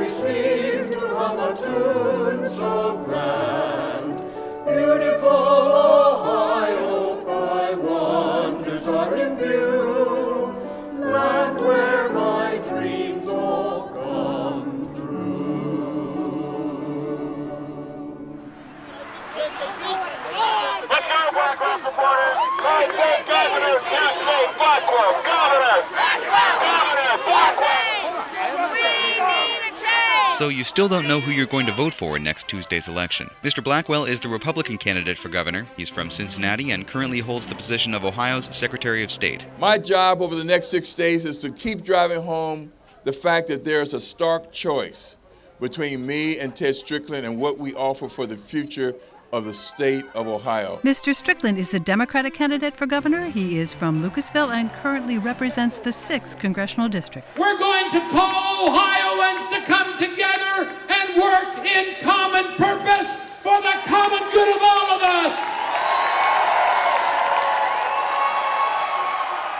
we seem to hum a tune so grand. Beautiful Ohio, thy wonders are in view, land where my dreams all come true. Let's go, Blackwell supporters! United States Governor, yesterday, Blackwell, Governor! Governor, Blackwell! So you still don't know who you're going to vote for in next Tuesday's election. Mr. Blackwell is the Republican candidate for governor. He's from Cincinnati and currently holds the position of Ohio's Secretary of State. My job over the next 6 days is to keep driving home the fact that there's a stark choice between me and Ted Strickland and what we offer for the future of the state of Ohio. Mr. Strickland is the Democratic candidate for governor. He is from Lucasville and currently represents the 6th Congressional District. We're going to call Ohioans to come together and work in common purpose for the common good of all of us.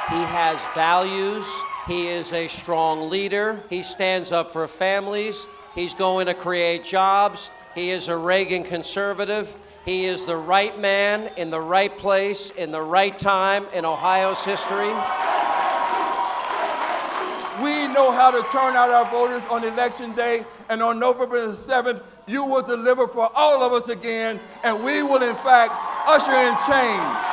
He has values. He is a strong leader. He stands up for families. He's going to create jobs. He is a Reagan conservative. He is the right man in the right place in the right time in Ohio's history. We know how to turn out our voters on election day, and on November the 7th, you will deliver for all of us again, and we will in fact usher in change.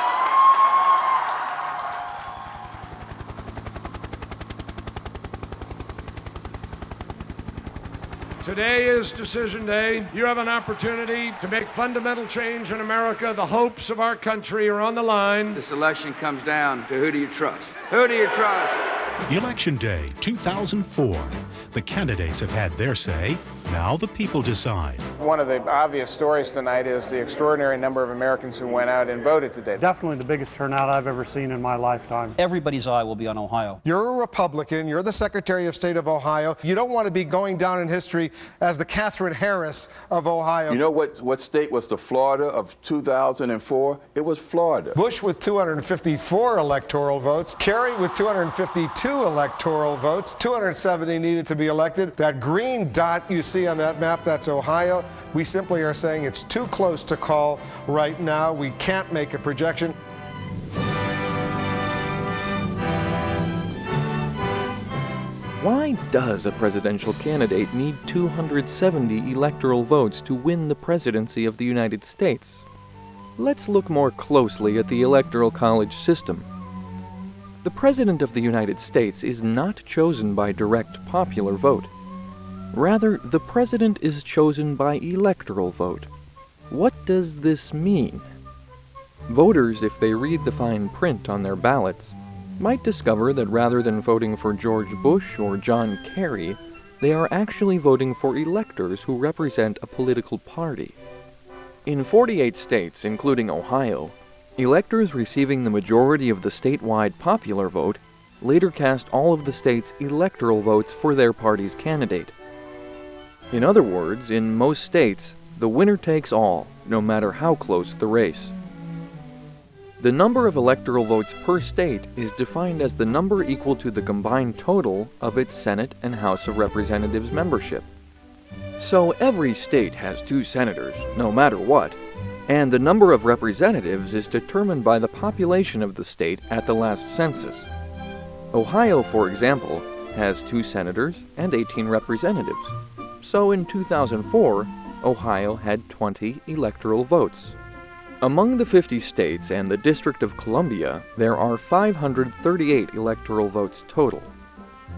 Today is decision day. You have an opportunity to make fundamental change in America. The hopes of our country are on the line. This election comes down to who do you trust? Who do you trust? Election Day 2004. The candidates have had their say. Now the people decide. One of the obvious stories tonight is the extraordinary number of Americans who went out and voted today. Definitely the biggest turnout I've ever seen in my lifetime. Everybody's eye will be on Ohio. You're a Republican. You're the Secretary of State of Ohio. You don't want to be going down in history as the Catherine Harris of Ohio. You know what state was the Florida of 2004? It was Florida. Bush with 254 electoral votes. Kerry with 252 electoral votes. 270 needed to be elected. That green dot you see on that map, that's Ohio. We simply are saying it's too close to call right now. We can't make a projection. Why does a presidential candidate need 270 electoral votes to win the presidency of the United States? Let's look more closely at the Electoral College system. The President of the United States is not chosen by direct popular vote. Rather, the President is chosen by electoral vote. What does this mean? Voters, if they read the fine print on their ballots, might discover that rather than voting for George Bush or John Kerry, they are actually voting for electors who represent a political party. In 48 states, including Ohio, electors receiving the majority of the statewide popular vote later cast all of the state's electoral votes for their party's candidate. In other words, in most states, the winner takes all, no matter how close the race. The number of electoral votes per state is defined as the number equal to the combined total of its Senate and House of Representatives membership. So every state has 2 senators, no matter what, and the number of representatives is determined by the population of the state at the last census. Ohio, for example, has 2 senators and 18 representatives. So in 2004, Ohio had 20 electoral votes. Among the 50 states and the District of Columbia, there are 538 electoral votes total,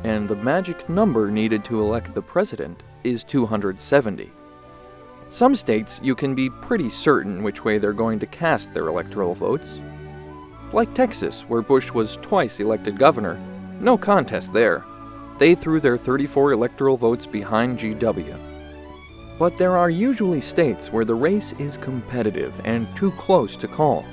and the magic number needed to elect the president is 270. Some states you can be pretty certain which way they're going to cast their electoral votes. Like Texas, where Bush was twice elected governor, no contest there. They threw their 34 electoral votes behind GW. But there are usually states where the race is competitive and too close to call.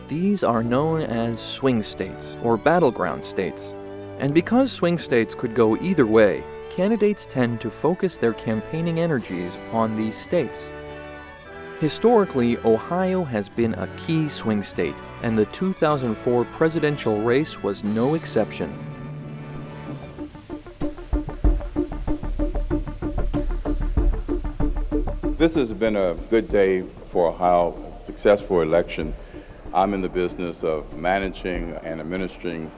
These are known as swing states or battleground states. And because swing states could go either way, candidates tend to focus their campaigning energies on these states. Historically, Ohio has been a key swing state, and the 2004 presidential race was no exception. This has been a good day for Ohio, a successful election. I'm in the business of managing and administering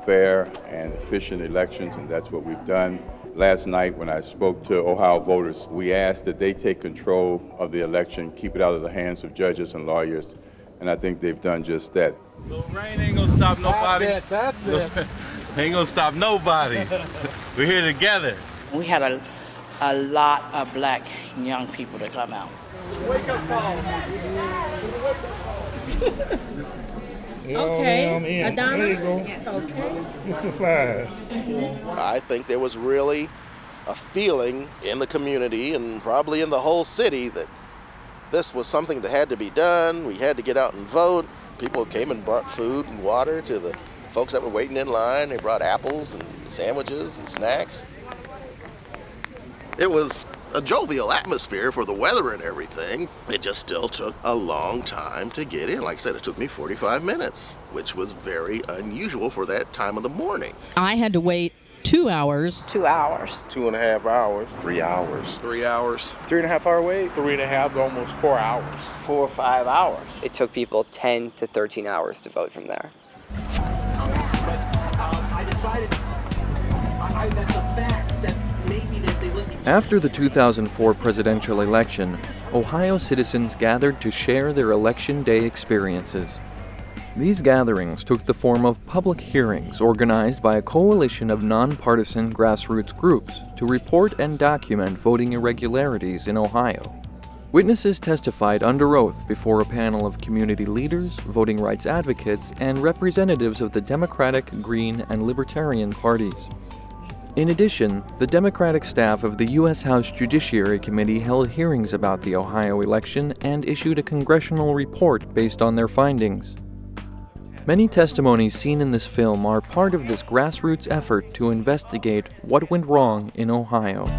fair and efficient elections, and that's what we've done. Last night when I spoke to Ohio voters, we asked that they take control of the election, keep it out of the hands of judges and lawyers, and I think they've done just that. No rain ain't gonna stop nobody. That's it. Ain't gonna stop nobody. We're here together. We had a lot of black young people to come out. Wake up call. Okay, Adana. There you go. Okay. Mr. Flash. I think there was really a feeling in the community and probably in the whole city that this was something that had to be done. We had to get out and vote. People came and brought food and water to the folks that were waiting in line. They brought apples and sandwiches and snacks. It was a jovial atmosphere for the weather and everything. It just still took a long time to get in. Like I said, it took me 45 minutes, which was very unusual for that time of the morning. I had to wait 2 hours. 2 hours. 2.5 hours. 3 hours. 3 hours. 3.5 hour wait. 3.5 to almost 4 hours. 4 or 5 hours. It took people 10 to 13 hours to vote from there. I decided that the facts that maybe that they let me... After the 2004 presidential election, Ohio citizens gathered to share their Election Day experiences. These gatherings took the form of public hearings organized by a coalition of nonpartisan grassroots groups to report and document voting irregularities in Ohio. Witnesses testified under oath before a panel of community leaders, voting rights advocates, and representatives of the Democratic, Green, and Libertarian parties. In addition, the Democratic staff of the U.S. House Judiciary Committee held hearings about the Ohio election and issued a congressional report based on their findings. Many testimonies seen in this film are part of this grassroots effort to investigate what went wrong in Ohio.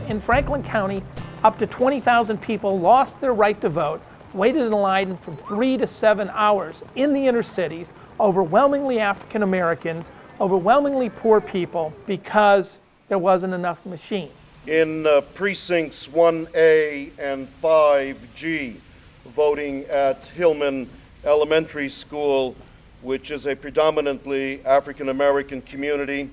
In Franklin County, up to 20,000 people lost their right to vote, waited in line from 3 to 7 hours in the inner cities, overwhelmingly African Americans, overwhelmingly poor people, because there wasn't enough machines. In precincts 1A and 5G, voting at Hillman Elementary School, which is a predominantly African American community,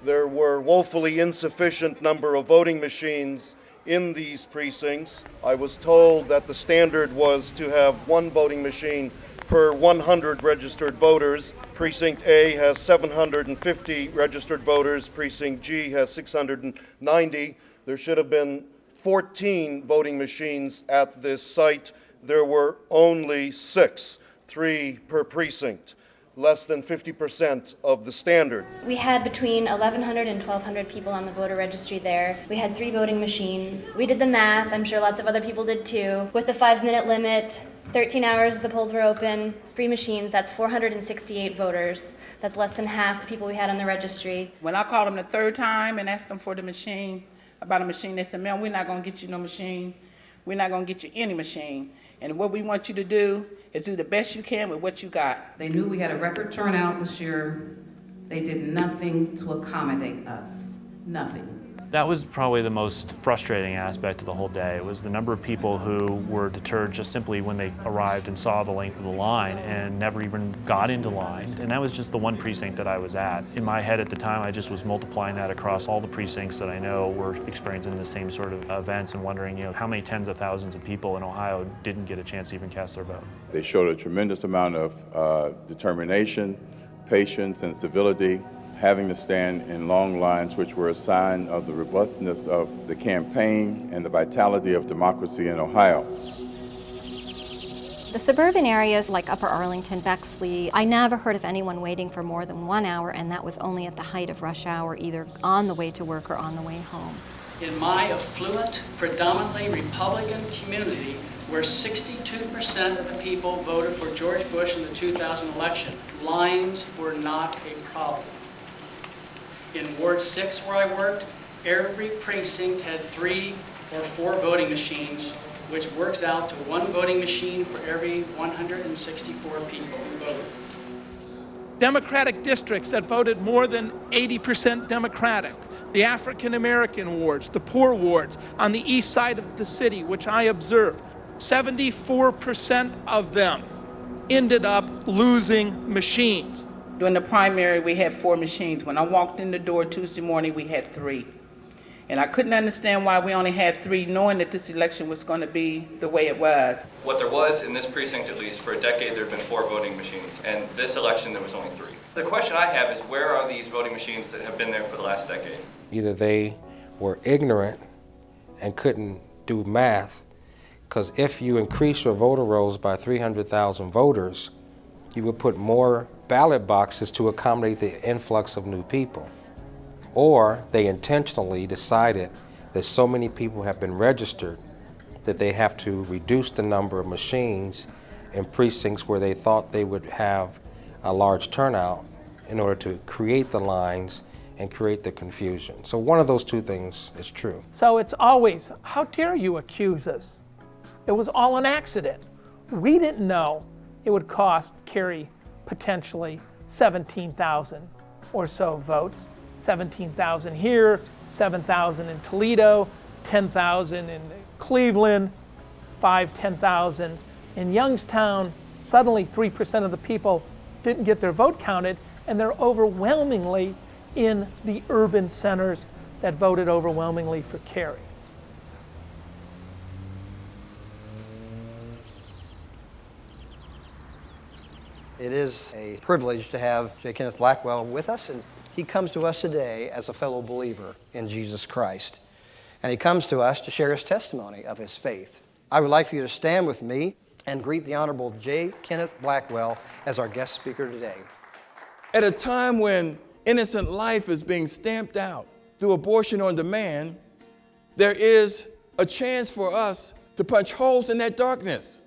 there were woefully insufficient number of voting machines in these precincts. I was told that the standard was to have one voting machine per 100 registered voters. Precinct A has 750 registered voters. Precinct G has 690. There should have been 14 voting machines at this site. There were only 6, 3 per precinct. Less than 50% of the standard. We had between 1,100 and 1,200 people on the voter registry there. We had 3 voting machines. We did the math, I'm sure lots of other people did too. With the 5-minute limit, 13 hours the polls were open, 3 machines, that's 468 voters. That's less than half the people we had on the registry. When I called them the third time and asked them for the machine, about a machine, they said, "Ma'am, we're not gonna get you no machine. We're not gonna get you any machine. And what we want you to do is do the best you can with what you got." They knew we had a record turnout this year. They did nothing to accommodate us. Nothing. That was probably the most frustrating aspect of the whole day. It was the number of people who were deterred just simply when they arrived and saw the length of the line and never even got into line. And that was just the one precinct that I was at. In my head at the time, I just was multiplying that across all the precincts that I know were experiencing the same sort of events and wondering, how many tens of thousands of people in Ohio didn't get a chance to even cast their vote. They showed a tremendous amount of determination, patience, and civility, having to stand in long lines, which were a sign of the robustness of the campaign and the vitality of democracy in Ohio. The suburban areas like Upper Arlington, Bexley, I never heard of anyone waiting for more than 1 hour, and that was only at the height of rush hour, either on the way to work or on the way home. In my affluent, predominantly Republican community, where 62% of the people voted for George Bush in the 2000 election, lines were not a problem. In Ward 6 where I worked, every precinct had 3 or 4 voting machines which works out to one voting machine for every 164 people who vote. Democratic districts that voted more than 80% Democratic, the African American wards, the poor wards on the east side of the city, which I observed, 74% of them ended up losing machines. During the primary, we had 4 machines. When I walked in the door Tuesday morning, we had 3. And I couldn't understand why we only had 3, knowing that this election was going to be the way it was. What there was in this precinct, at least for a decade, there have been 4 voting machines, and this election there was only 3. The question I have is, where are these voting machines that have been there for the last decade? Either they were ignorant and couldn't do math, because if you increase your voter rolls by 300,000 voters, you would put more ballot boxes to accommodate the influx of new people. Or they intentionally decided that so many people have been registered that they have to reduce the number of machines in precincts where they thought they would have a large turnout in order to create the lines and create the confusion. So one of those 2 things is true. So it's always, how dare you accuse us? It was all an accident. We didn't know it would cost Kerry potentially 17,000 or so votes. 17,000 here, 7,000 in Toledo, 10,000 in Cleveland, 10,000 in Youngstown. Suddenly 3% of the people didn't get their vote counted, and they're overwhelmingly in the urban centers that voted overwhelmingly for Kerry. It is a privilege to have J. Kenneth Blackwell with us, and he comes to us today as a fellow believer in Jesus Christ. And he comes to us to share his testimony of his faith. I would like for you to stand with me and greet the Honorable J. Kenneth Blackwell as our guest speaker today. At a time when innocent life is being stamped out through abortion on demand, there is a chance for us to punch holes in that darkness.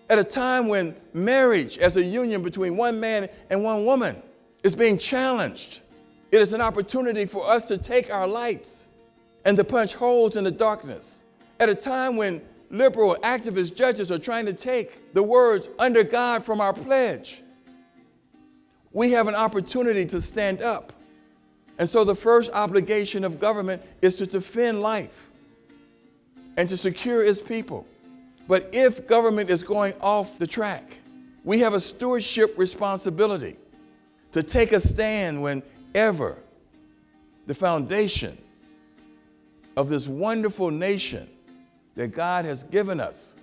At a time when marriage as a union between one man and one woman is being challenged, it is an opportunity for us to take our lights and to punch holes in the darkness. At a time when liberal activist judges are trying to take the words "under God" from our pledge, we have an opportunity to stand up. And so the first obligation of government is to defend life and to secure its people. But if government is going off the track, we have a stewardship responsibility to take a stand whenever the foundation of this wonderful nation that God has given us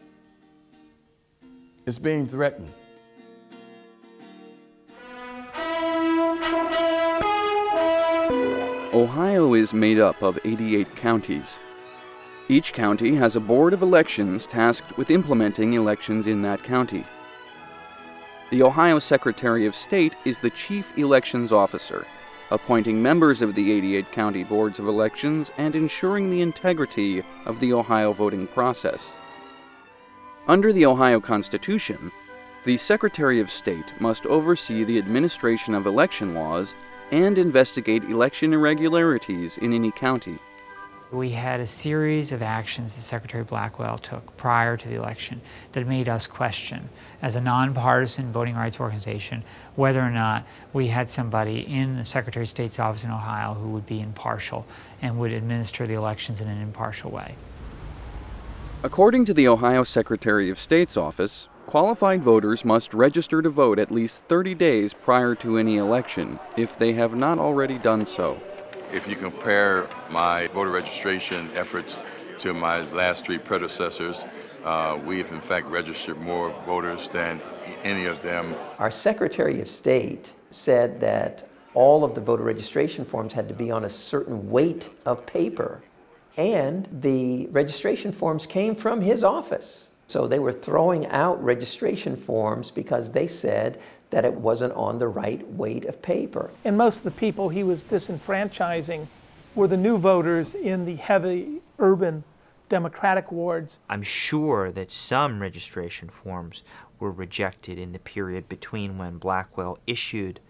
is being threatened. Ohio is made up of 88 counties. Each county has a board of elections tasked with implementing elections in that county. The Ohio Secretary of State is the chief elections officer, appointing members of the 88 county boards of elections and ensuring the integrity of the Ohio voting process. Under the Ohio Constitution, the Secretary of State must oversee the administration of election laws and investigate election irregularities in any county. We had a series of actions that Secretary Blackwell took prior to the election that made us question, as a nonpartisan voting rights organization, whether or not we had somebody in the Secretary of State's office in Ohio who would be impartial and would administer the elections in an impartial way. According to the Ohio Secretary of State's office, qualified voters must register to vote at least 30 days prior to any election if they have not already done so. If you compare my voter registration efforts to my last 3 predecessors, we have in fact registered more voters than any of them. Our Secretary of State said that all of the voter registration forms had to be on a certain weight of paper, and the registration forms came from his office. So they were throwing out registration forms because they said that it wasn't on the right weight of paper. And most of the people he was disenfranchising were the new voters in the heavy urban Democratic wards. I'm sure that some registration forms were rejected in the period between when Blackwell issued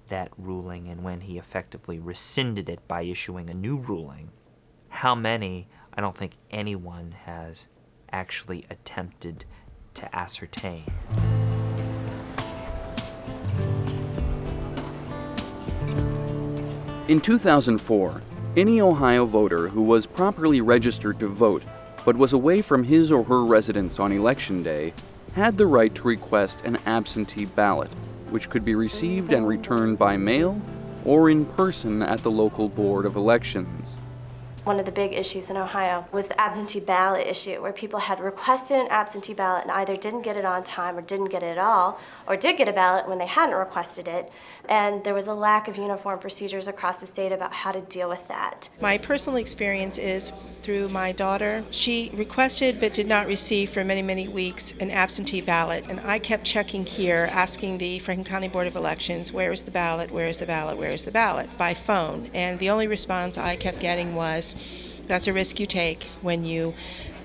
that ruling and when he effectively rescinded it by issuing a new ruling. How many, I don't think anyone has actually attempted to ascertain. In 2004, any Ohio voter who was properly registered to vote but was away from his or her residence on Election Day had the right to request an absentee ballot, which could be received and returned by mail or in person at the local board of elections. One of the big issues in Ohio was the absentee ballot issue, where people had requested an absentee ballot and either didn't get it on time or didn't get it at all, or did get a ballot when they hadn't requested it. And there was a lack of uniform procedures across the state about how to deal with that. My personal experience is through my daughter. She requested but did not receive for many, many weeks an absentee ballot. And I kept checking here, asking the Franklin County Board of Elections, where is the ballot, where is the ballot, where is the ballot, by phone. And the only response I kept getting was, that's a risk you take when you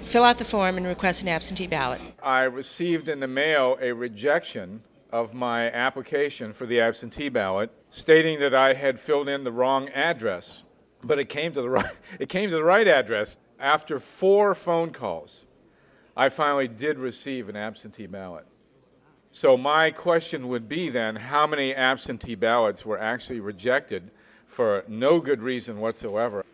fill out the form and request an absentee ballot. I received in the mail a rejection of my application for the absentee ballot, stating that I had filled in the wrong address, but it came to the right address. After 4 phone calls, I finally did receive an absentee ballot. So my question would be then, how many absentee ballots were actually rejected for no good reason whatsoever?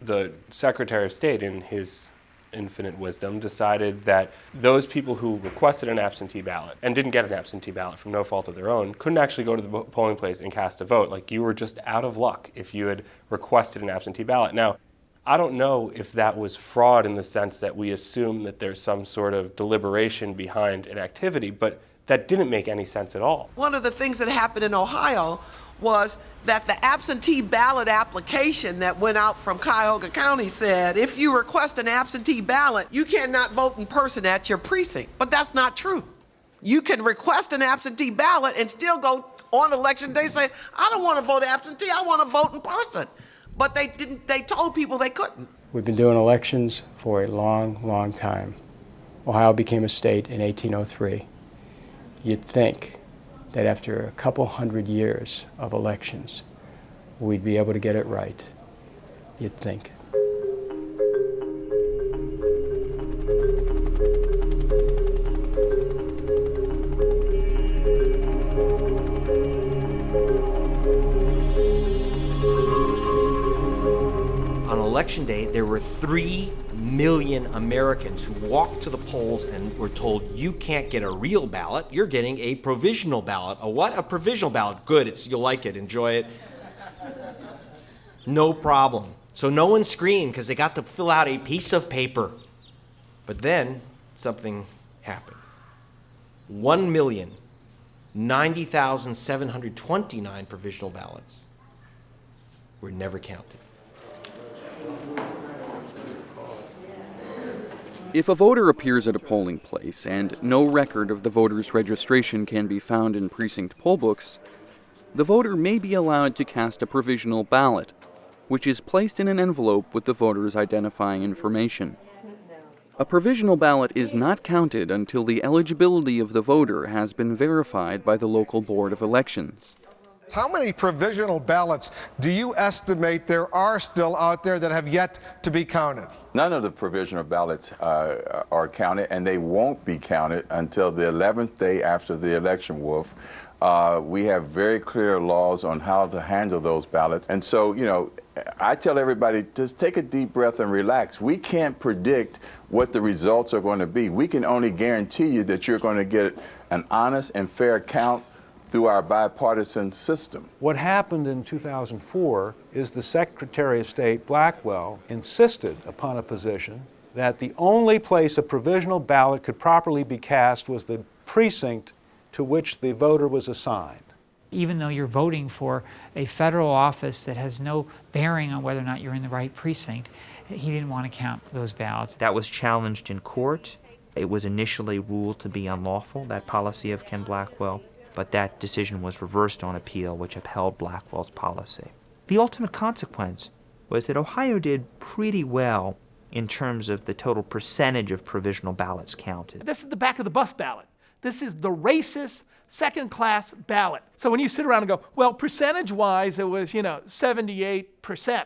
The Secretary of State, in his infinite wisdom, decided that those people who requested an absentee ballot and didn't get an absentee ballot from no fault of their own couldn't actually go to the polling place and cast a vote. Like, you were just out of luck if you had requested an absentee ballot. Now, I don't know if that was fraud in the sense that we assume that there's some sort of deliberation behind an activity, but that didn't make any sense at all. One of the things that happened in Ohio was that the absentee ballot application that went out from Cuyahoga County said, if you request an absentee ballot, you cannot vote in person at your precinct. But that's not true. You can request an absentee ballot and still go on election day say, I don't want to vote absentee, I want to vote in person. But they told people they couldn't. We've been doing elections for a long, long time. Ohio became a state in 1803. You'd think that after a couple hundred years of elections, we'd be able to get it right. You'd think. On Election Day, there were 3 million Americans who walked to the polls and were told, you can't get a real ballot, you're getting a provisional ballot. A what? A provisional ballot. Good, you'll like it, enjoy it. No problem. So no one screamed because they got to fill out a piece of paper. But then something happened. 1,090,729 provisional ballots were never counted. If a voter appears at a polling place and no record of the voter's registration can be found in precinct poll books, the voter may be allowed to cast a provisional ballot, which is placed in an envelope with the voter's identifying information. A provisional ballot is not counted until the eligibility of the voter has been verified by the local board of elections. How many provisional ballots do you estimate there are still out there that have yet to be counted? None of the provisional ballots are counted, and they won't be counted until the 11th day after the election, Wolf. We have very clear laws on how to handle those ballots. And so, I tell everybody, just take a deep breath and relax. We can't predict what the results are going to be. We can only guarantee you that you're going to get an honest and fair count through our bipartisan system. What happened in 2004 is the Secretary of State, Blackwell, insisted upon a position that the only place a provisional ballot could properly be cast was the precinct to which the voter was assigned. Even though you're voting for a federal office that has no bearing on whether or not you're in the right precinct, he didn't want to count those ballots. That was challenged in court. It was initially ruled to be unlawful, that policy of Ken Blackwell. But that decision was reversed on appeal, which upheld Blackwell's policy. The ultimate consequence was that Ohio did pretty well in terms of the total percentage of provisional ballots counted. This is the back of the bus ballot. This is the racist second-class ballot. So when you sit around and go, well, percentage-wise, it was, 78%.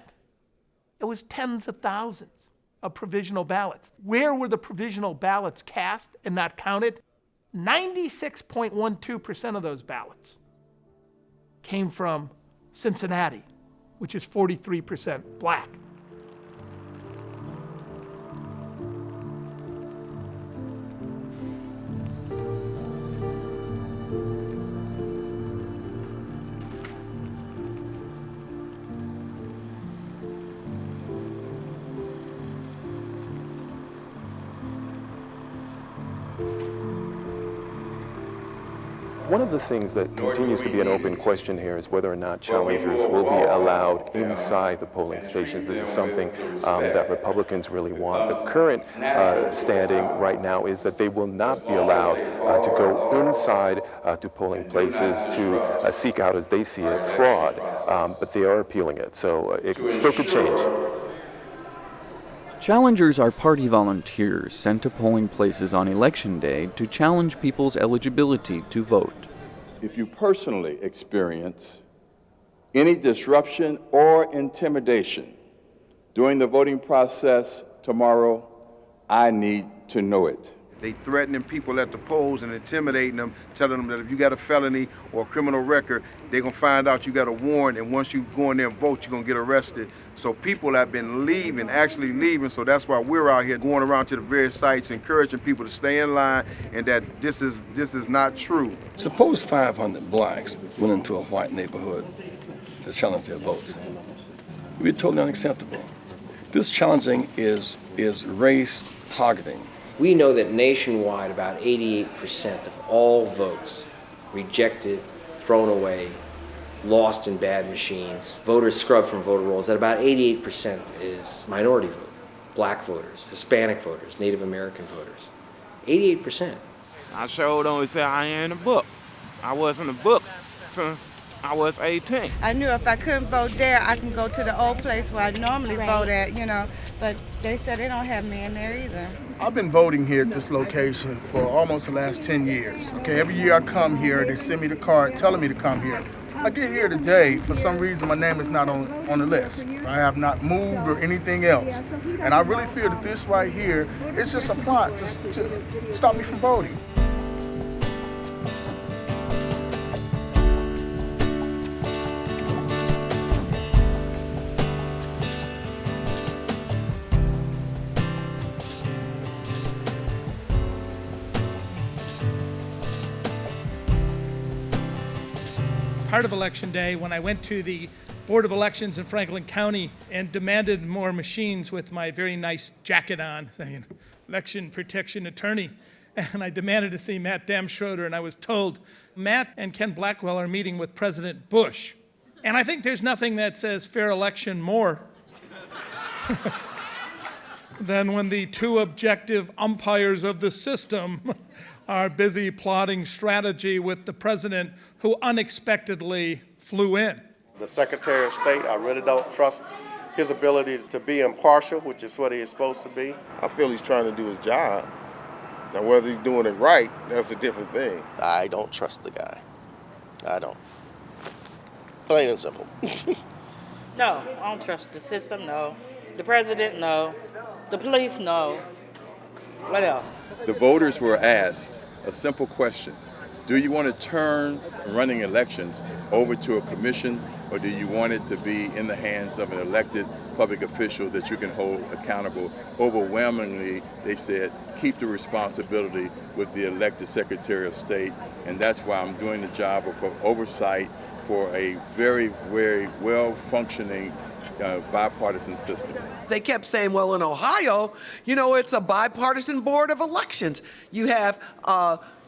It was tens of thousands. of provisional ballots. Where were the provisional ballots cast and not counted? 96.12% of those ballots came from Cincinnati, which is 43% black. One of the things that continues to be an open question here is whether or not challengers will be allowed inside the polling stations. This is something that Republicans really want. The current standing right now is that they will not be allowed to go inside to polling places to seek out, as they see it, fraud, but they are appealing it, so it still could change. Challengers are party volunteers sent to polling places on Election Day to challenge people's eligibility to vote. If you personally experience any disruption or intimidation during the voting process tomorrow, I need to know it. They threatening people at the polls and intimidating them, telling them that if you got a felony or a criminal record, they're gonna find out you got a warrant, and once you go in there and vote, you're gonna get arrested. So people have been leaving, actually leaving, so that's why we're out here going around to the various sites, encouraging people to stay in line, and that this is not true. Suppose 500 blacks went into a white neighborhood to challenge their votes. It would be totally unacceptable. This challenging is race targeting. We know that nationwide about 88% of all votes rejected, thrown away, lost in bad machines, voters scrubbed from voter rolls, that about 88% is minority vote, black voters, Hispanic voters, Native American voters. 88%. I sure don't say I ain't a book. I wasn't a book since I was 18. I knew if I couldn't vote there, I can go to the old place where I normally vote at, but they said they don't have me in there either. I've been voting here at this location for almost the last 10 years. Okay, every year I come here, they send me the card telling me to come here. I get here today, for some reason my name is not on the list. I have not moved or anything else. And I really feel that this right here is just a plot to stop me from voting. Part of Election Day, when I went to the Board of Elections in Franklin County and demanded more machines with my very nice jacket on, saying, Election Protection Attorney, and I demanded to see Matt Damschroeder, and I was told, Matt and Ken Blackwell are meeting with President Bush. And I think there's nothing that says fair election more than when the two objective umpires of the system are busy plotting strategy with the president who unexpectedly flew in. The Secretary of State, I really don't trust his ability to be impartial, which is what he is supposed to be. I feel he's trying to do his job. Now, whether he's doing it right, that's a different thing. I don't trust the guy. I don't. Plain and simple. No, I don't trust the system, no. The president, no. The police, no. What else? The voters were asked a simple question. Do you want to turn running elections over to a commission, or do you want it to be in the hands of an elected public official that you can hold accountable? Overwhelmingly, they said, keep the responsibility with the elected Secretary of State, and that's why I'm doing the job of oversight for a very, very well-functioning bipartisan system. They kept saying, well, in Ohio, it's a bipartisan board of elections. You have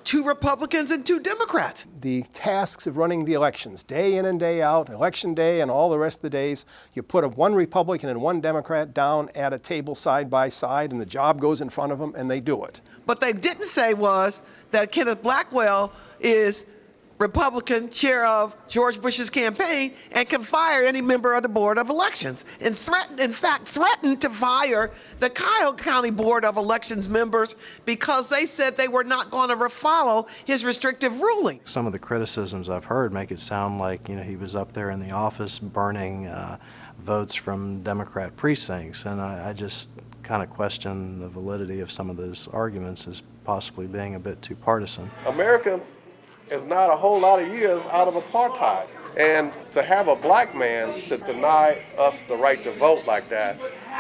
2 Republicans and 2 Democrats. The tasks of running the elections, day in and day out, election day and all the rest of the days, you put one Republican and 1 Democrat down at a table side by side, and the job goes in front of them, and they do it. What they didn't say was that Kenneth Blackwell is Republican chair of George Bush's campaign and can fire any member of the Board of Elections, and threatened to fire the Cuyahoga County Board of Elections members because they said they were not going to follow his restrictive ruling. Some of the criticisms I've heard make it sound like he was up there in the office burning votes from Democrat precincts, and I just kind of question the validity of some of those arguments as possibly being a bit too partisan. America is not a whole lot of years out of apartheid. And to have a black man to deny us the right to vote like that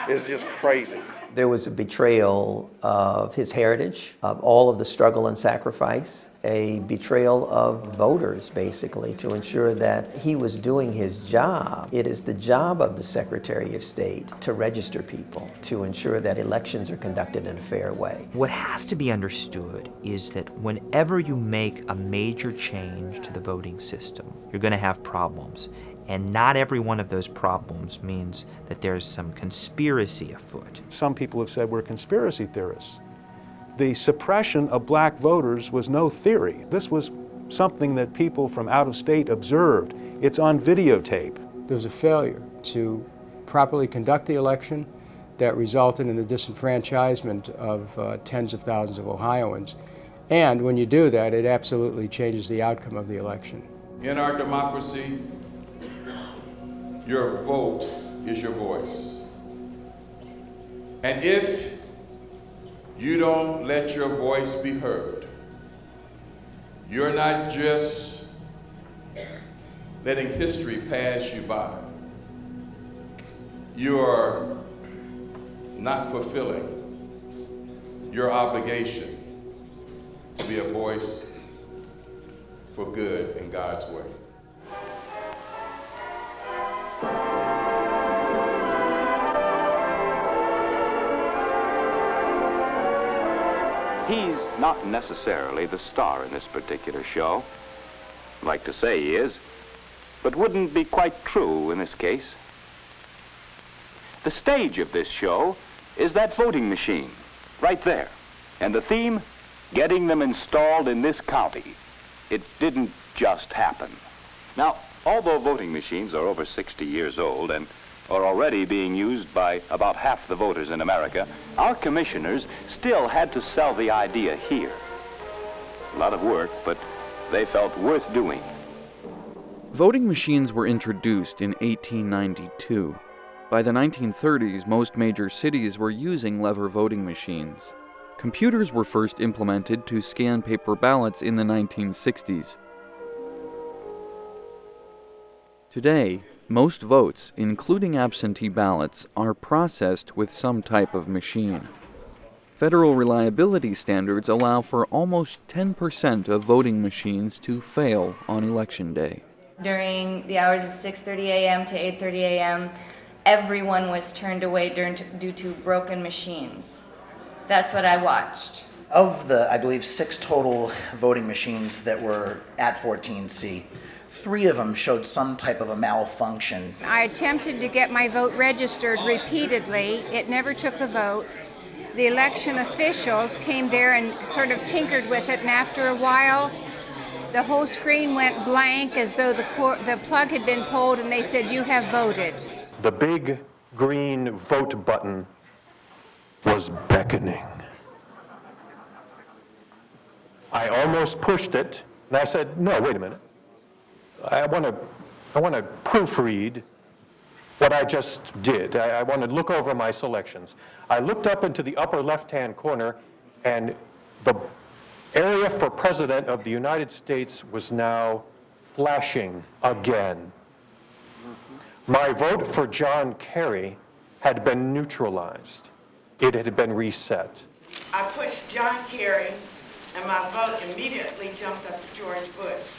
is just crazy. There was a betrayal of his heritage, of all of the struggle and sacrifice, a betrayal of voters, basically, to ensure that he was doing his job. It is the job of the Secretary of State to register people, to ensure that elections are conducted in a fair way. What has to be understood is that whenever you make a major change to the voting system, you're going to have problems. And not every one of those problems means that there's some conspiracy afoot. Some people have said we're conspiracy theorists. The suppression of black voters was no theory. This was something that people from out of state observed. It's on videotape. There was a failure to properly conduct the election that resulted in the disenfranchisement of tens of thousands of Ohioans. And when you do that, it absolutely changes the outcome of the election. In our democracy, your vote is your voice. And if you don't let your voice be heard, you're not just letting history pass you by. You are not fulfilling your obligation to be a voice for good in God's way. He's not necessarily the star in this particular show. I'd like to say he is, but wouldn't be quite true in this case. The stage of this show is that voting machine, right there. And the theme, getting them installed in this county. It didn't just happen. Now, although voting machines are over 60 years old and are already being used by about half the voters in America, our commissioners still had to sell the idea here. A lot of work, but they felt worth doing. Voting machines were introduced in 1892. By the 1930s, most major cities were using lever voting machines. Computers were first implemented to scan paper ballots in the 1960s. Today, most votes, including absentee ballots, are processed with some type of machine. Federal reliability standards allow for almost 10% of voting machines to fail on Election Day. During the hours of 6:30 a.m. to 8:30 a.m., everyone was turned away due to broken machines. That's what I watched. Of the, I believe, 6 total voting machines that were at 14C, 3 of them showed some type of a malfunction. I attempted to get my vote registered repeatedly. It never took the vote. The election officials came there and sort of tinkered with it, and after a while, the whole screen went blank as though the plug had been pulled, and they said, "You have voted." The big green vote button was beckoning. I almost pushed it, and I said, "No, wait a minute. I want to proofread what I just did. I want to look over my selections." I looked up into the upper left-hand corner, and the area for President of the United States was now flashing again. My vote for John Kerry had been neutralized. It had been reset. I pushed John Kerry, and my vote immediately jumped up to George Bush.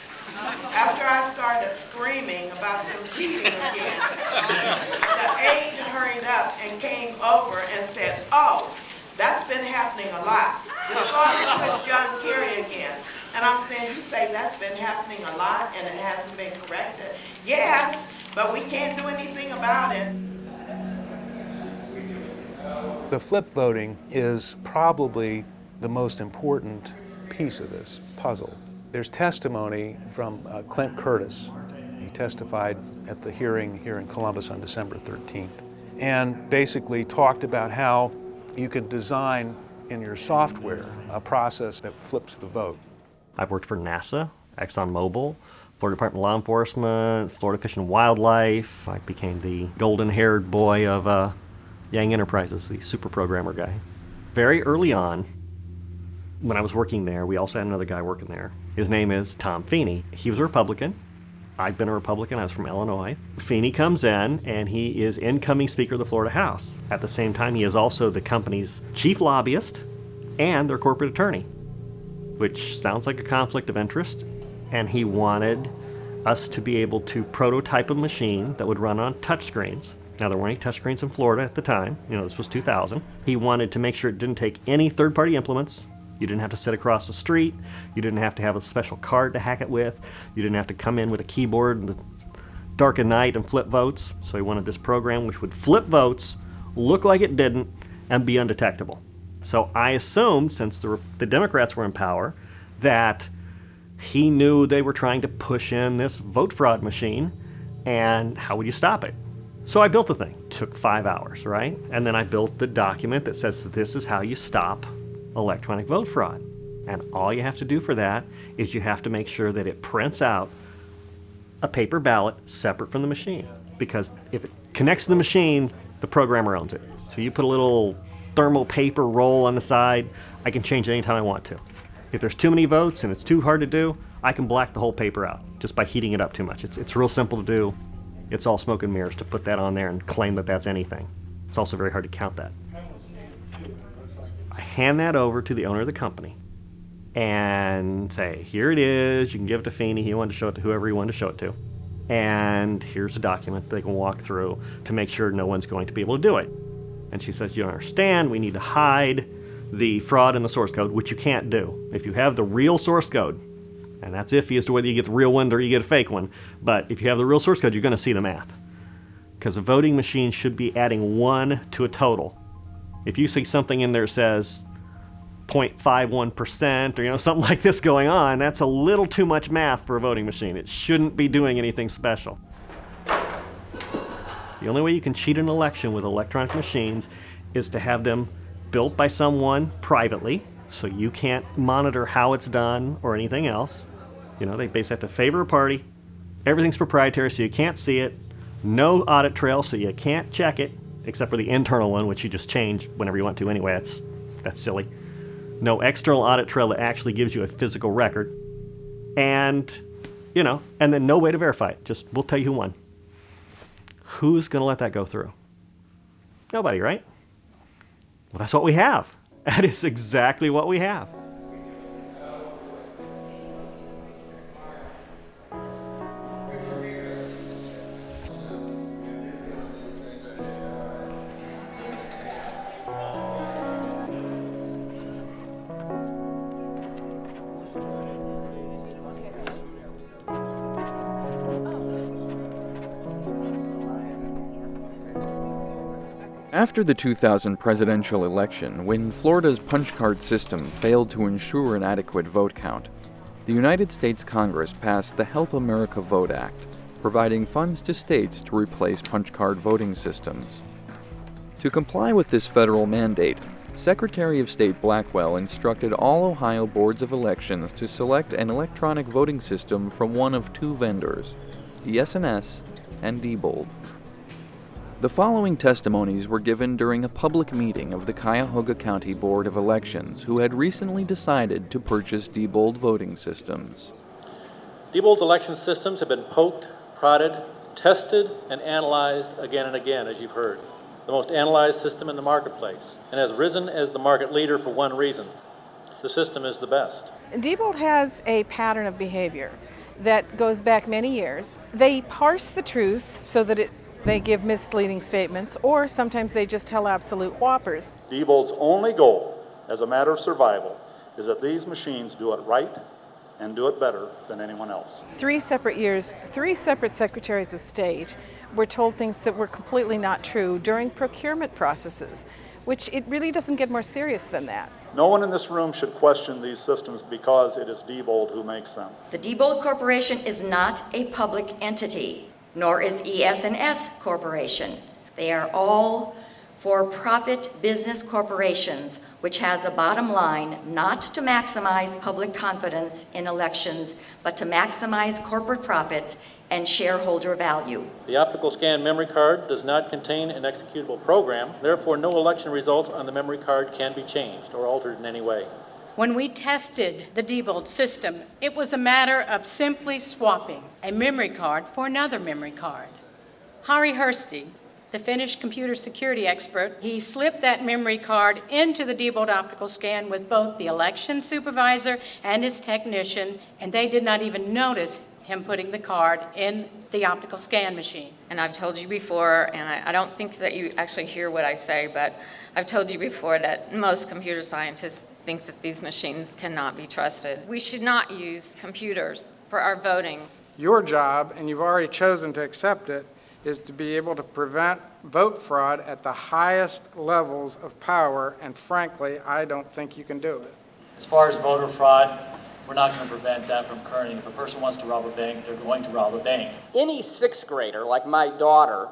After I started screaming about them cheating again, the aide hurried up and came over and said, "Oh, that's been happening a lot. Just go on and push John Kerry again." And I'm saying, "You say that's been happening a lot and it hasn't been corrected?" "Yes, but we can't do anything about it." The flip voting is probably the most important piece of this puzzle. There's testimony from Clint Curtis. He testified at the hearing here in Columbus on December 13th, and basically talked about how you can design in your software a process that flips the vote. I've worked for NASA, ExxonMobil, Florida Department of Law Enforcement, Florida Fish and Wildlife. I became the golden-haired boy of Yang Enterprises, the super programmer guy. Very early on, when I was working there, we also had another guy working there. His name is Tom Feeney. He was a Republican. I've been a Republican. I was from Illinois. Feeney comes in, and he is incoming Speaker of the Florida House. At the same time, he is also the company's chief lobbyist and their corporate attorney, which sounds like a conflict of interest. And he wanted us to be able to prototype a machine that would run on touchscreens. Now, there weren't any touchscreens in Florida at the time. This was 2000. He wanted to make sure it didn't take any third-party implements. You didn't have to sit across the street. You didn't have to have a special card to hack it with. You didn't have to come in with a keyboard in the dark of night and flip votes. So he wanted this program which would flip votes, look like it didn't, and be undetectable. So I assumed, since the Democrats were in power, that he knew they were trying to push in this vote fraud machine, and how would you stop it? So I built the thing. It took 5 hours, right? And then I built the document that says that this is how you stop electronic vote fraud. And all you have to do for that is you have to make sure that it prints out a paper ballot separate from the machine. Because if it connects to the machine, the programmer owns it. So you put a little thermal paper roll on the side, I can change it anytime I want to. If there's too many votes and it's too hard to do, I can black the whole paper out just by heating it up too much. It's real simple to do. It's all smoke and mirrors to put that on there and claim that that's anything. It's also very hard to count that. I hand that over to the owner of the company and say, here it is. You can give it to Feeney. He wanted to show it to whoever he wanted to show it to. And here's a document they can walk through to make sure no one's going to be able to do it. And she says, you don't understand. We need to hide the fraud in the source code, which you can't do. If you have the real source code, and that's iffy as to whether you get the real one or you get a fake one, but if you have the real source code, you're going to see the math. Because a voting machine should be adding 1 to a total. If you see something in there that says 0.51% or something like this going on, that's a little too much math for a voting machine. It shouldn't be doing anything special. The only way you can cheat an election with electronic machines is to have them built by someone privately, so you can't monitor how it's done or anything else. They basically have to favor a party. Everything's proprietary, so you can't see it. No audit trail, so you can't check it, except for the internal one, which you just change whenever you want to anyway. That's silly. No external audit trail that actually gives you a physical record. And then no way to verify it. Just, we'll tell you who won. Who's going to let that go through? Nobody, right? Well, that's what we have. That is exactly what we have. After the 2000 presidential election, when Florida's punch card system failed to ensure an adequate vote count, the United States Congress passed the Help America Vote Act, providing funds to states to replace punch card voting systems. To comply with this federal mandate, Secretary of State Blackwell instructed all Ohio boards of elections to select an electronic voting system from one of 2 vendors, the SNS and Diebold. The following testimonies were given during a public meeting of the Cuyahoga County Board of Elections, who had recently decided to purchase Diebold voting systems. Diebold's election systems have been poked, prodded, tested, and analyzed again and again, as you've heard. The most analyzed system in the marketplace, and has risen as the market leader for one reason. The system is the best. Diebold has a pattern of behavior that goes back many years. They parse the truth so that they give misleading statements, or sometimes they just tell absolute whoppers. Diebold's only goal, as a matter of survival, is that these machines do it right and do it better than anyone else. 3 separate years, 3 separate secretaries of state were told things that were completely not true during procurement processes, which it really doesn't get more serious than that. No one in this room should question these systems because it is Diebold who makes them. The Diebold Corporation is not a public entity, nor is ES&S Corporation. They are all for-profit business corporations, which has a bottom line not to maximize public confidence in elections, but to maximize corporate profits and shareholder value. The optical scan memory card does not contain an executable program. Therefore, no election results on the memory card can be changed or altered in any way. When we tested the Diebold system, it was a matter of simply swapping a memory card for another memory card. Harry Hursty, the Finnish computer security expert, he slipped that memory card into the Diebold optical scan with both the election supervisor and his technician, and they did not even notice him putting the card in the optical scan machine. And I've told you before, and I don't think that you actually hear what I say, but I've told you before that most computer scientists think that these machines cannot be trusted. We should not use computers for our voting. Your job, and you've already chosen to accept it, is to be able to prevent vote fraud at the highest levels of power, and frankly, I don't think you can do it. As far as voter fraud, we're not going to prevent that from occurring. If a person wants to rob a bank, they're going to rob a bank. Any sixth grader, like my daughter,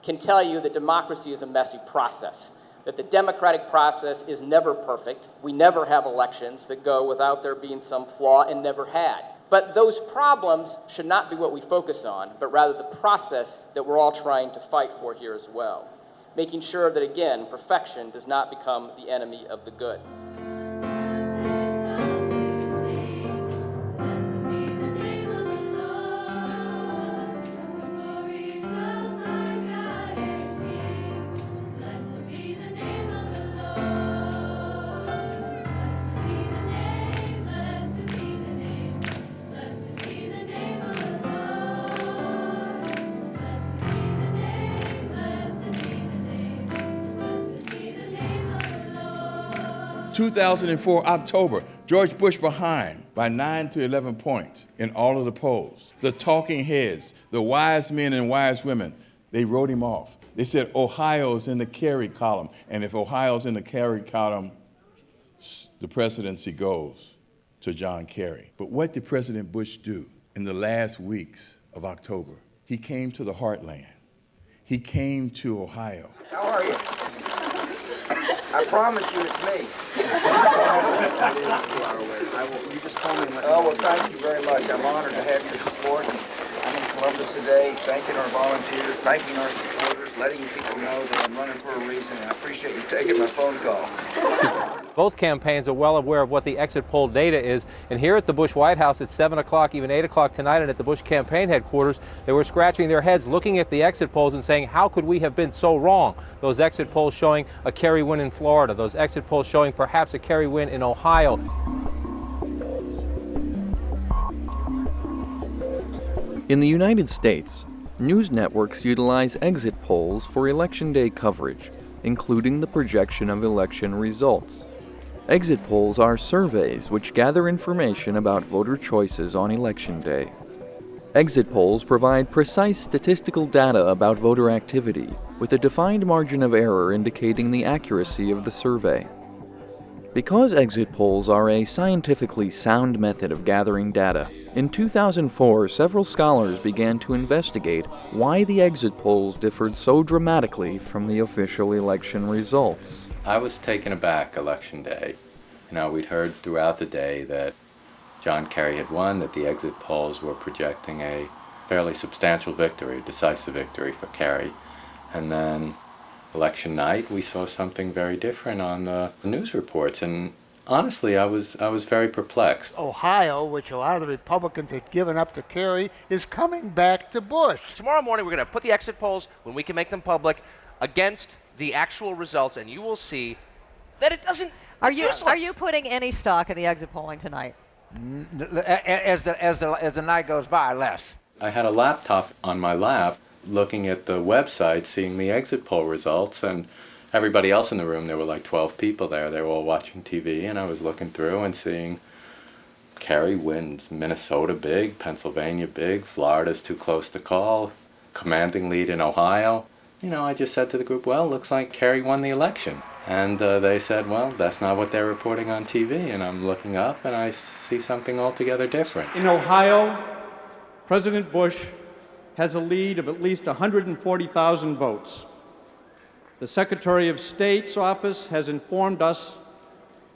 can tell you that democracy is a messy process, that the democratic process is never perfect. We never have elections that go without there being some flaw, and never had. But those problems should not be what we focus on, but rather the process that we're all trying to fight for here as well, making sure that, again, perfection does not become the enemy of the good. In 2004, October, George Bush behind by 9 to 11 points in all of the polls. The talking heads, the wise men and wise women, they wrote him off. They said Ohio's in the carry column, and if Ohio's in the carry column, the presidency goes to John Kerry. But what did President Bush do in the last weeks of October? He came to the heartland. He came to Ohio. How are you? I promise you it's me. You just call me and let me know. Well, thank you very much. I'm honored to have your support. I'm in Columbus today, thanking our volunteers, thanking our supporters, letting people know that I'm running for a reason, and I appreciate you taking my phone call. Both campaigns are well aware of what the exit poll data is, and here at the Bush White House at 7 o'clock, even 8 o'clock tonight, and at the Bush campaign headquarters, they were scratching their heads looking at the exit polls and saying, how could we have been so wrong? Those exit polls showing a Kerry win in Florida, those exit polls showing perhaps a Kerry win in Ohio. In the United States, news networks utilize exit polls for Election Day coverage, including the projection of election results. Exit polls are surveys which gather information about voter choices on Election Day. Exit polls provide precise statistical data about voter activity, with a defined margin of error indicating the accuracy of the survey. Because exit polls are a scientifically sound method of gathering data, in 2004, several scholars began to investigate why the exit polls differed so dramatically from the official election results. I was taken aback Election Day. We'd heard throughout the day that John Kerry had won, that the exit polls were projecting a fairly substantial victory, decisive victory for Kerry. And then election night, we saw something very different on the news reports. And honestly, I was very perplexed. Ohio, which a lot of the Republicans had given up to Kerry, is coming back to Bush. Tomorrow morning, we're going to put the exit polls, when we can make them public, against the actual results, and you will see that it doesn't. Are you putting any stock in the exit polling tonight? As the night goes by, less. I had a laptop on my lap, looking at the website, seeing the exit poll results, and everybody else in the room, there were like 12 people there. They were all watching TV, and I was looking through and seeing Kerry wins Minnesota big, Pennsylvania big, Florida's too close to call, commanding lead in Ohio. I just said to the group, well, looks like Kerry won the election. And they said, well, that's not what they're reporting on TV. And I'm looking up and I see something altogether different. In Ohio, President Bush has a lead of at least 140,000 votes. The Secretary of State's office has informed us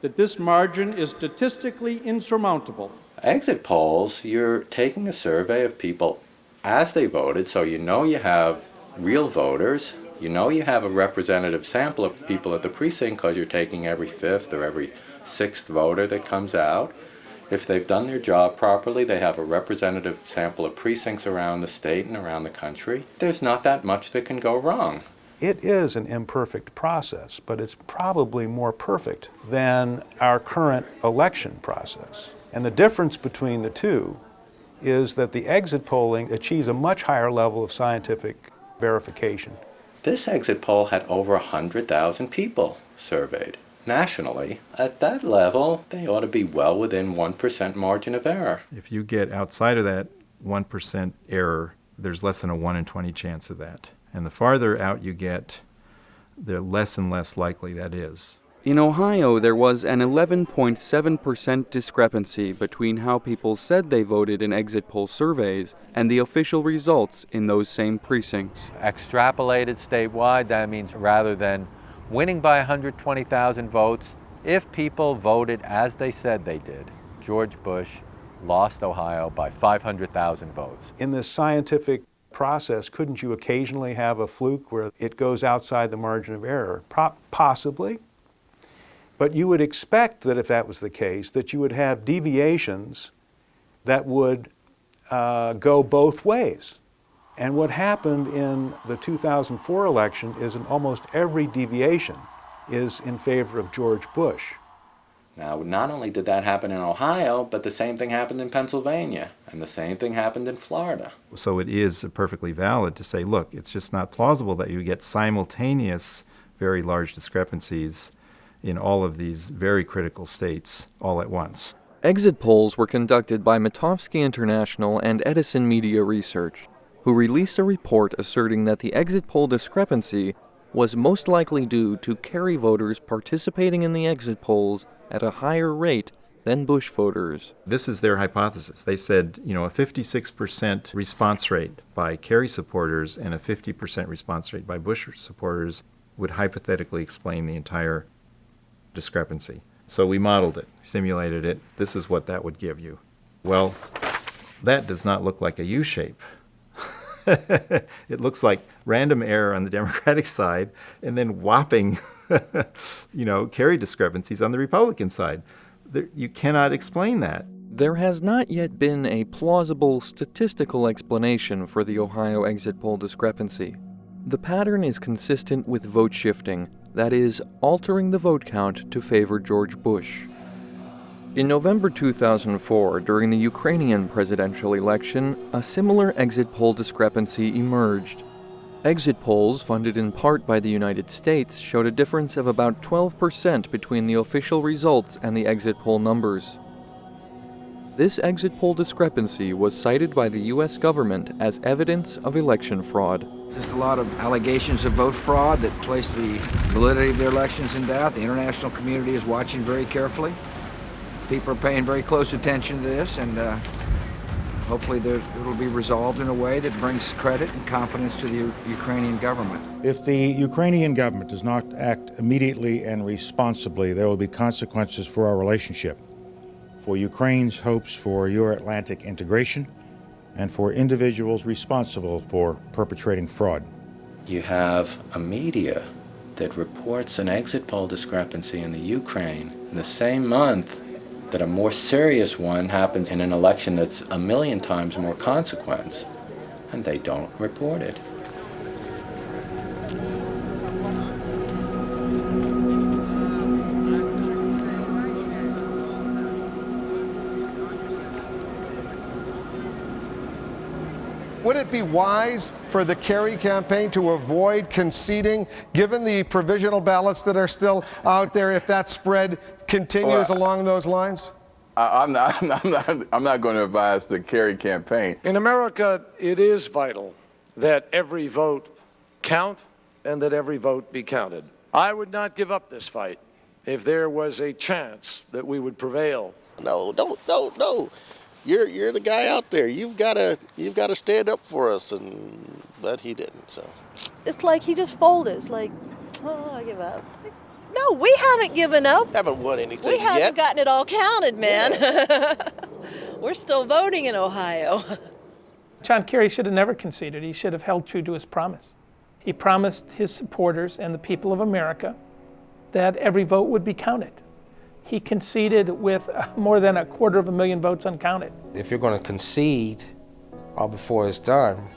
that this margin is statistically insurmountable. Exit polls, you're taking a survey of people as they voted, so you know you have real voters, you know you have a representative sample of people at the precinct because you're taking every fifth or every sixth voter that comes out. If they've done their job properly, they have a representative sample of precincts around the state and around the country. There's not that much that can go wrong. It is an imperfect process, but it's probably more perfect than our current election process. And the difference between the two is that the exit polling achieves a much higher level of scientific verification. This exit poll had over 100,000 people surveyed nationally. At that level, they ought to be well within 1% margin of error. If you get outside of that 1% error, there's less than a 1 in 20 chance of that. And the farther out you get, the less and less likely that is. In Ohio, there was an 11.7% discrepancy between how people said they voted in exit poll surveys and the official results in those same precincts. Extrapolated statewide, that means rather than winning by 120,000 votes, if people voted as they said they did, George Bush lost Ohio by 500,000 votes. In this scientific process, couldn't you occasionally have a fluke where it goes outside the margin of error? Possibly. But you would expect that if that was the case, that you would have deviations that would go both ways. And what happened in the 2004 election is in almost every deviation is in favor of George Bush. Now, not only did that happen in Ohio, but the same thing happened in Pennsylvania, and the same thing happened in Florida. So it is perfectly valid to say, look, it's just not plausible that you get simultaneous very large discrepancies in all of these very critical states all at once. Exit polls were conducted by Mitofsky International and Edison Media Research, who released a report asserting that the exit poll discrepancy was most likely due to Kerry voters participating in the exit polls at a higher rate than Bush voters. This is their hypothesis. They said, a 56% response rate by Kerry supporters and a 50% response rate by Bush supporters would hypothetically explain the entire discrepancy. So we modeled it, simulated it. This is what that would give you. Well, that does not look like a U-shape. It looks like random error on the Democratic side and then whopping, Kerry discrepancies on the Republican side. You cannot explain that. There has not yet been a plausible statistical explanation for the Ohio exit poll discrepancy. The pattern is consistent with vote shifting, that is, altering the vote count to favor George Bush. In November 2004, during the Ukrainian presidential election, a similar exit poll discrepancy emerged. Exit polls, funded in part by the United States, showed a difference of about 12% between the official results and the exit poll numbers. This exit poll discrepancy was cited by the U.S. government as evidence of election fraud. Just a lot of allegations of vote fraud that place the validity of their elections in doubt. The international community is watching very carefully. People are paying very close attention to this, and hopefully it will be resolved in a way that brings credit and confidence to the Ukrainian government. If the Ukrainian government does not act immediately and responsibly, there will be consequences for our relationship, for Ukraine's hopes for Euro-Atlantic integration, and for individuals responsible for perpetrating fraud. You have a media that reports an exit poll discrepancy in the Ukraine in the same month that a more serious one happens in an election that's 1,000,000 times more consequence, and they don't report it. Would it be wise for the Kerry campaign to avoid conceding, given the provisional ballots that are still out there, if that spread continues along those lines? I'm not going to advise the Kerry campaign. In America, it is vital that every vote count and that every vote be counted. I would not give up this fight if there was a chance that we would prevail. No. You're the guy out there. You've got to stand up for us, but he didn't. So it's like he just folded. It's like Oh, I give up. No, we haven't given up. Haven't won anything We haven't yet. gotten it all counted, man. We're still voting in Ohio. John Kerry should have never conceded. He should have held true to his promise. He promised his supporters and the people of America that every vote would be counted. He conceded with more than 250,000 votes uncounted. If you're going to concede all before it's done,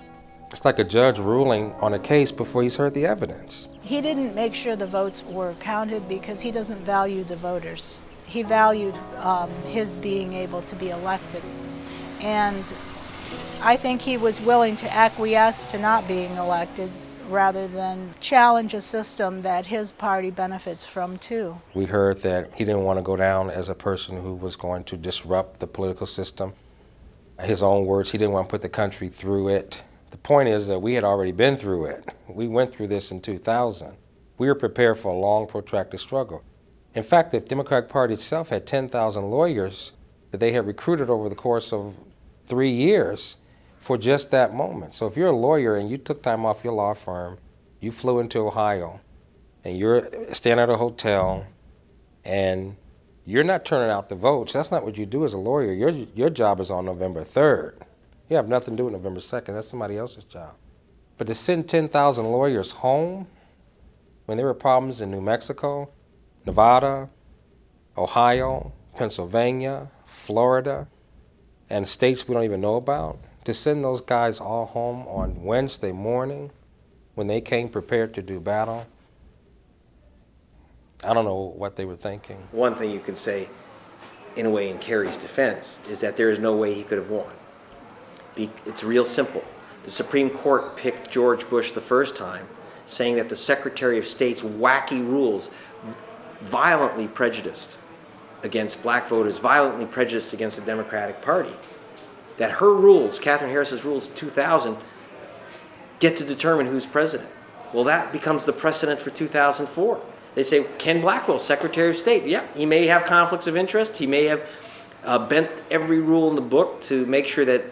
it's like a judge ruling on a case before he's heard the evidence. He didn't make sure the votes were counted because he doesn't value the voters. He valued his being able to be elected. And I think he was willing to acquiesce to not being elected rather than challenge a system that his party benefits from too. We heard that he didn't want to go down as a person who was going to disrupt the political system. His own words, he didn't want to put the country through it. The point is that we had already been through it. We went through this in 2000. We were prepared for a long, protracted struggle. In fact, the Democratic Party itself had 10,000 lawyers that they had recruited over the course of 3 years for just that moment. So if you're a lawyer and you took time off your law firm, you flew into Ohio, and you're staying at a hotel, and you're not turning out the votes, that's not what you do as a lawyer. Your job is on November 3rd. You have nothing to do with November 2nd. That's somebody else's job. But to send 10,000 lawyers home when there were problems in New Mexico, Nevada, Ohio, Pennsylvania, Florida, and states we don't even know about, to send those guys all home on Wednesday morning when they came prepared to do battle, I don't know what they were thinking. One thing you can say, in a way, in Kerry's defense, is that there is no way he could have won. It's real simple. The Supreme Court picked George Bush the first time, saying that the Secretary of State's wacky rules violently prejudiced against black voters, violently prejudiced against the Democratic Party. That her rules, Katherine Harris's rules 2000, get to determine who's president. Well, that becomes the precedent for 2004. They say, Ken Blackwell, Secretary of State, yeah, he may have conflicts of interest. He may have bent every rule in the book to make sure that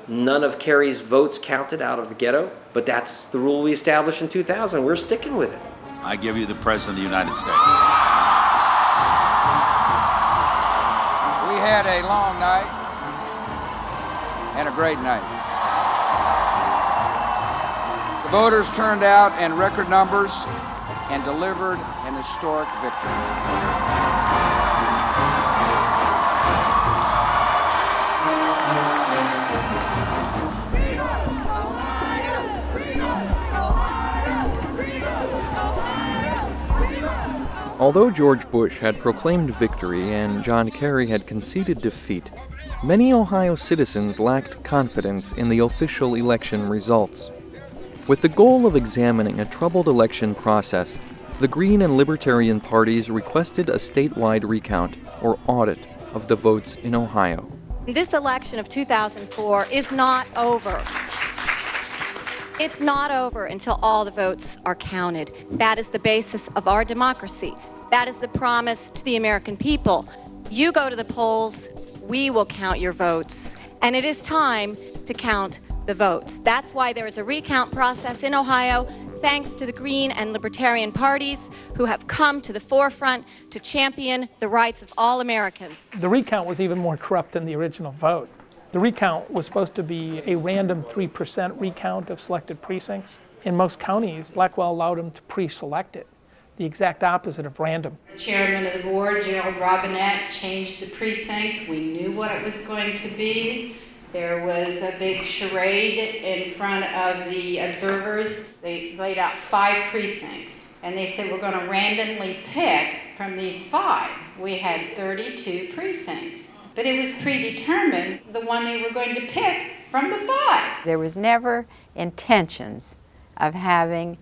none of Kerry's votes counted out of the ghetto, but that's the rule we established in 2000. We're sticking with it. I give you the President of the United States. We had a long night and a great night. The voters turned out in record numbers and delivered an historic victory. Although George Bush had proclaimed victory and John Kerry had conceded defeat, many Ohio citizens lacked confidence in the official election results. With the goal of examining a troubled election process, the Green and Libertarian parties requested a statewide recount or audit of the votes in Ohio. This election of 2004 is not over. It's not over until all the votes are counted. That is the basis of our democracy. That is the promise to the American people. You go to the polls, we will count your votes. And it is time to count the votes. That's why there is a recount process in Ohio, thanks to the Green and Libertarian parties who have come to the forefront to champion the rights of all Americans. The recount was even more corrupt than the original vote. The recount was supposed to be a random 3% recount of selected precincts. In most counties, Blackwell allowed them to pre-select it, the exact opposite of random. The chairman of the board, Gerald Robinette, changed the precinct. We knew what it was going to be. There was a big charade in front of the observers. They laid out 5 precincts, and they said, we're going to randomly pick from these 5. We had 32 precincts. But it was predetermined, the one they were going to pick from the 5. There was never intentions of having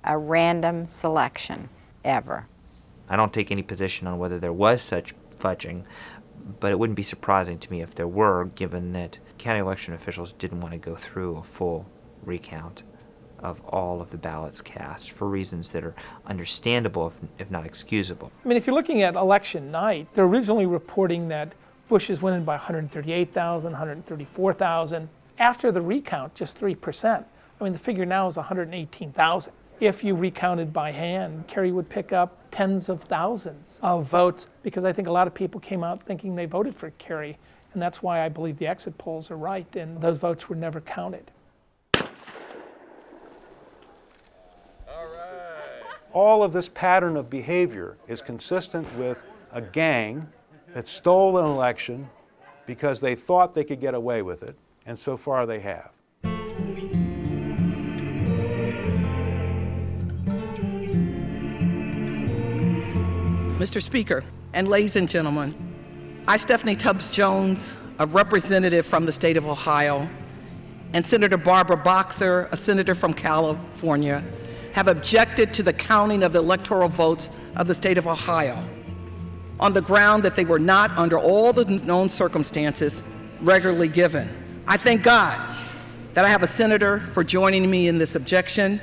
a random selection, ever. I don't take any position on whether there was such fudging, but it wouldn't be surprising to me if there were, given that county election officials didn't want to go through a full recount of all of the ballots cast for reasons that are understandable, if not excusable. I mean, if you're looking at election night, they're originally reporting that Bush is winning by 138,000, 134,000. After the recount, just 3%. I mean, the figure now is 118,000. if you recounted by hand, Kerry would pick up tens of thousands of votes, because I think a lot of people came out thinking they voted for Kerry, and that's why I believe the exit polls are right, and those votes were never counted. All of this pattern of behavior is consistent with a gang that stole an election because they thought they could get away with it, and so far they have. Mr. Speaker, and ladies and gentlemen, I, Stephanie Tubbs Jones, a representative from the state of Ohio, and Senator Barbara Boxer, a senator from California, have objected to the counting of the electoral votes of the state of Ohio on the ground that they were not, under all the known circumstances, regularly given. I thank God that I have a senator for joining me in this objection,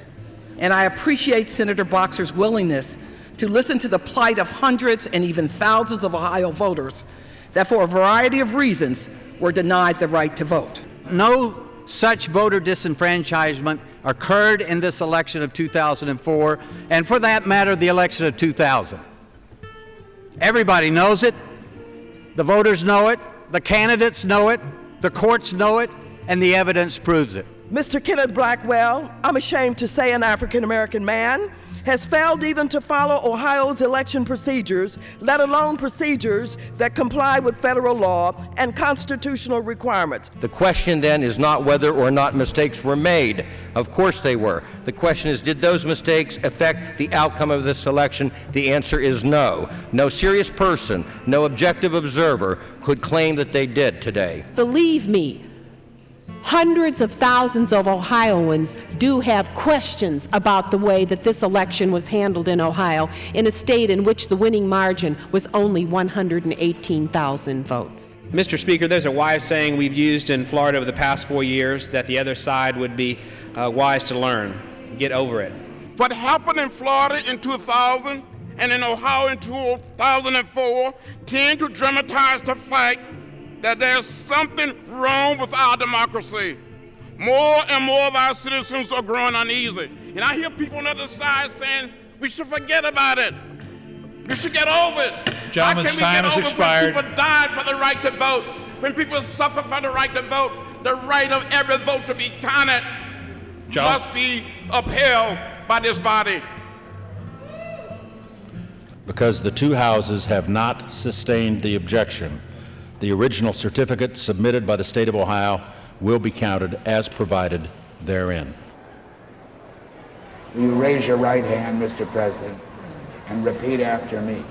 and I appreciate Senator Boxer's willingness to listen to the plight of hundreds and even thousands of Ohio voters that for a variety of reasons were denied the right to vote. No such voter disenfranchisement occurred in this election of 2004, and for that matter, the election of 2000. Everybody knows it, the voters know it, the candidates know it, the courts know it, and the evidence proves it. Mr. Kenneth Blackwell, I'm ashamed to say an African-American man, has failed even to follow Ohio's election procedures, let alone procedures that comply with federal law and constitutional requirements. The question then is not whether or not mistakes were made. Of course they were. The question is, did those mistakes affect the outcome of this election? The answer is no. No serious person, no objective observer could claim that they did today. Believe me, hundreds of thousands of Ohioans do have questions about the way that this election was handled in Ohio, in a state in which the winning margin was only 118,000 votes. Mr. Speaker, there's a wise saying we've used in Florida over the past 4 years that the other side would be wise to learn. Get over it. What happened in Florida in 2000 and in Ohio in 2004 tend to dramatize the fact that there's something wrong with our democracy. More and more of our citizens are growing uneasy. And I hear people on the other side saying we should forget about it. We should get over it. Gentleman's time has expired. When people died for the right to vote, when people suffer for the right to vote, the right of every vote to be counted must be upheld by this body. Because the two houses have not sustained the objection, the original certificate submitted by the state of Ohio will be counted as provided therein. Will you raise your right hand, Mr. President, and repeat after me?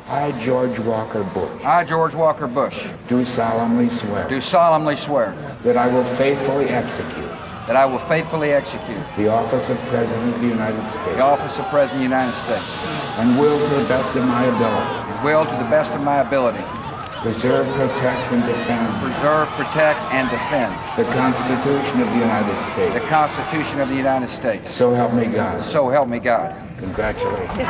I, George Walker Bush. I, George Walker Bush. Do solemnly swear. Do solemnly swear. That I will faithfully execute. That I will faithfully execute. The office of President of the United States. The office of President of the United States. And will to the best of my ability. And will to the best of my ability. Preserve, protect, and defend. Preserve, protect, and defend. The Constitution of the United States. The Constitution of the United States. So help me God. So help me God. Congratulations.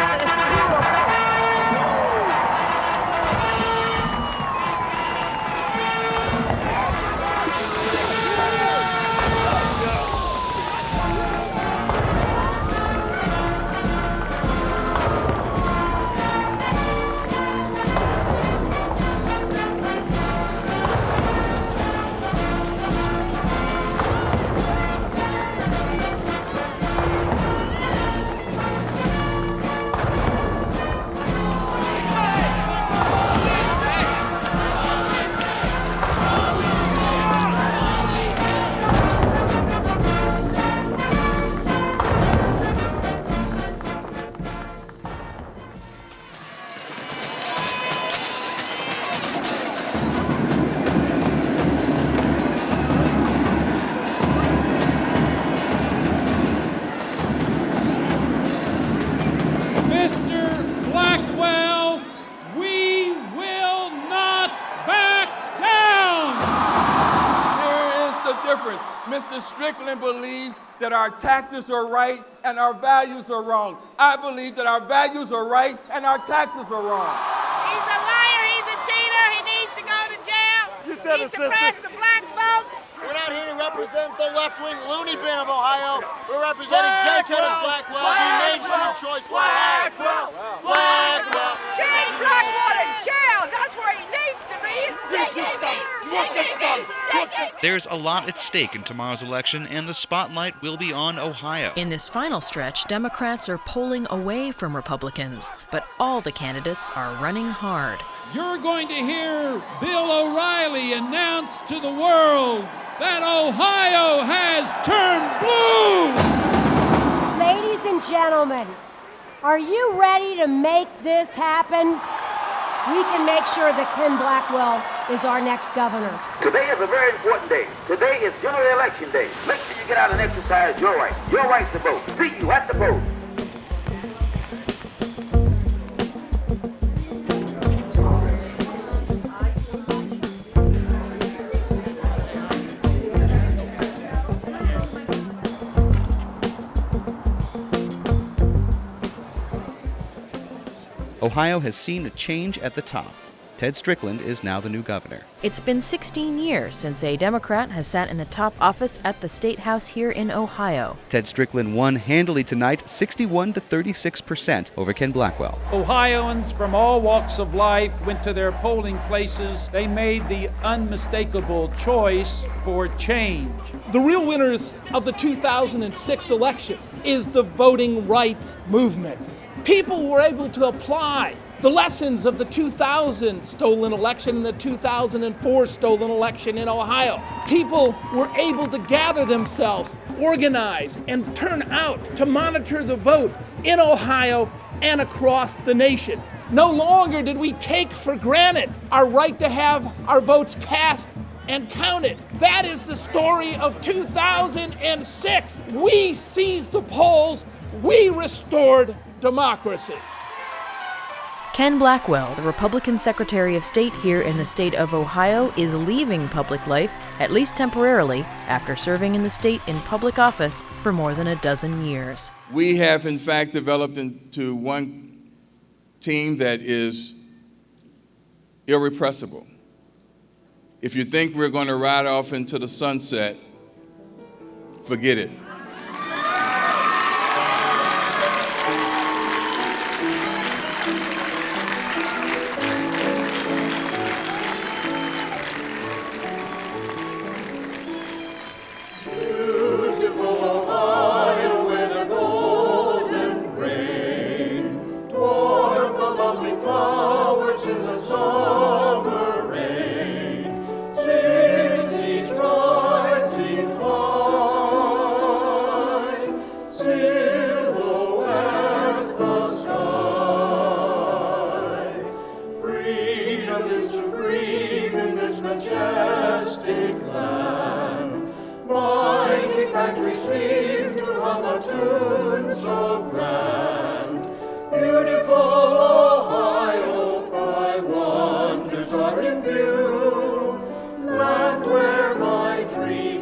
That our taxes are right and our values are wrong. I believe that our values are right and our taxes are wrong. He's a liar, he's a cheater, he needs to go to jail. He suppressed the black vote. out here to represent the left-wing loony bin of Ohio. We're representing Jay Kenneth Blackwell, the Main Street choice for Ohio. Blackwell. Send Blackwell to jail. That's where he needs to be. There's a lot at stake in tomorrow's election, and the spotlight will be on Ohio. In this final stretch, Democrats are polling away from Republicans, but all the candidates are running hard. You're going to hear Bill O'Reilly announce to the world that Ohio has turned blue! Ladies and gentlemen, are you ready to make this happen? We can make sure that Ken Blackwell is our next governor. Today is a very important day. Today is general election day. Make sure you get out and exercise your right to vote. See you at the polls. Ohio has seen a change at the top. Ted Strickland is now the new governor. It's been 16 years since a Democrat has sat in the top office at the State House here in Ohio. Ted Strickland won handily tonight, 61 to 36% over Ken Blackwell. Ohioans from all walks of life went to their polling places. They made the unmistakable choice for change. The real winners of the 2006 election is the voting rights movement. People were able to apply the lessons of the 2000 stolen election and the 2004 stolen election in Ohio. People were able to gather themselves, organize, and turn out to monitor the vote in Ohio and across the nation. No longer did we take for granted our right to have our votes cast and counted. That is the story of 2006. We seized the polls. We restored democracy. Ken Blackwell, the Republican Secretary of State here in the state of Ohio, is leaving public life, at least temporarily, after serving in the state in public office for more than a dozen years. We have, in fact, developed into one team that is irrepressible. If you think we're going to ride off into the sunset, forget it. Factories seem to hum a tune so grand. Beautiful Ohio, thy wonders are in view. Land where my dreams